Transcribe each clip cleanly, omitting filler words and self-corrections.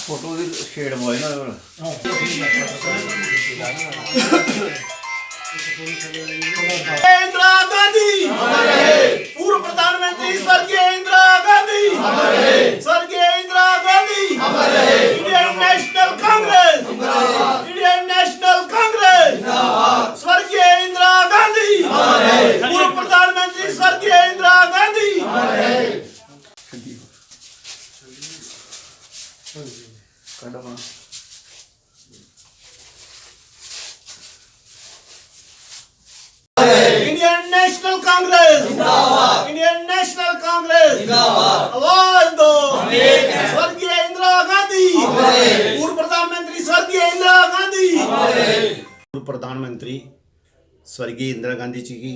Photo ਦੀ shade boy ਨਾ इंदिरा गांधी पूर्व प्रधानमंत्री स्वर्गीय इंदिरा गांधी स्वर्गीय इंदिरा गांधी इंडियन नेशनल कांग्रेस स्वर्गीय इंदिरा गांधी पूर्व प्रधानमंत्री स्वर्गीय Indira Gandhi Indian national Congress Indian national Congress आवाज दो स्वर्गीय इंदिरा गांधी पूर्व प्रधानमंत्री स्वर्गीय इंदिरा गांधी पूर्व प्रधानमंत्री स्वर्गीय इंदिरा गांधी जी की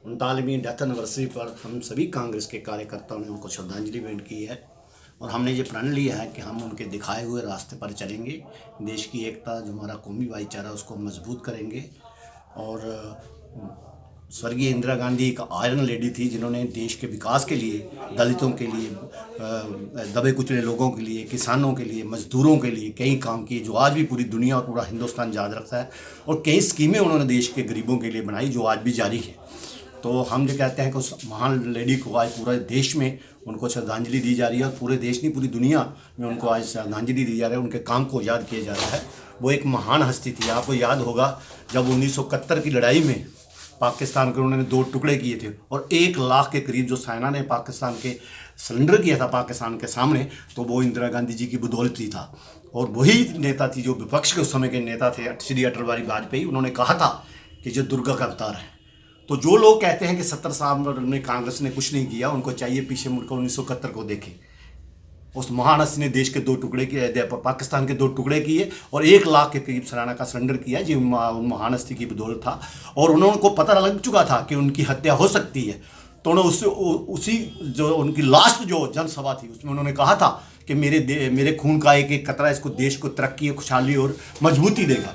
39वीं डेथ एनिवर्सरी पर हम सभी कांग्रेस के कार्यकर्ताओं ने उनको श्रद्धांजलि भेंट की है और हमने ये प्रण लिया है कि हम उनके दिखाए हुए रास्ते पर चलेंगे। देश की एकता, जो हमारा कौमी भाईचारा, उसको मजबूत करेंगे। और स्वर्गीय इंदिरा गांधी एक आयरन लेडी थी जिन्होंने देश के विकास के लिए, दलितों के लिए, दबे कुचले लोगों के लिए, किसानों के लिए, मजदूरों के लिए कई काम किए जो आज भी पूरी दुनिया और पूरा हिंदुस्तान याद रखता है। और कई स्कीमें उन्होंने देश के गरीबों के लिए बनाई जो आज भी जारी है। तो हम जो कहते हैं कि उस महान लेडी को आज पूरे देश में उनको श्रद्धांजलि दी जा रही है और पूरे देश नहीं पूरी दुनिया में उनको आज श्रद्धांजलि दी जा रही है। उनके काम को याद किया जा रहा है। वो एक महान हस्ती थी। आपको याद होगा जब 1971 की लड़ाई में पाकिस्तान के उन्होंने 2 टुकड़े किए थे और 1 लाख के करीब जो सेना ने पाकिस्तान के सरेंडर किया था पाकिस्तान के सामने, तो वो इंदिरा गांधी जी की बदौलत ही था। और वही नेता थी जो विपक्ष के उस समय के नेता थे, श्री अटल बिहारी वाजपेयी। उन्होंने कहा था कि जो दुर्गा का अवतार है। तो जो लोग कहते हैं कि 70 साल में कांग्रेस ने कुछ नहीं किया, उनको चाहिए पीछे मुड़कर 1971 को देखें। उस महान हस्ती ने देश के 2 टुकड़े किए, पाकिस्तान के 2 टुकड़े किए और 1 लाख के करीब सेना का सरेंडर किया, जो महान हस्ती की बदौलत था। और उनको पता लग चुका था कि उनकी हत्या हो सकती है। तो उन्होंने उसी जो उनकी लास्ट जो जनसभा थी उसमें उन्होंने कहा था कि मेरे खून का एक एक कतरा इसको देश को तरक्की, खुशहाली और मजबूती देगा।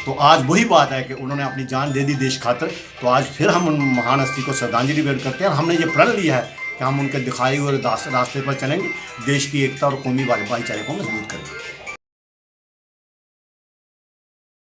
तो आज वही बात है कि उन्होंने अपनी जान दे दी देश खातिर। तो आज फिर हम उन महान हस्ती को श्रद्धांजलि भेंट करते हैं और हमने ये प्रण लिया है कि हम उनके दिखाए हुए रास्ते पर चलेंगे, देश की एकता और कौमी भाईचारे को मजबूत करेंगे।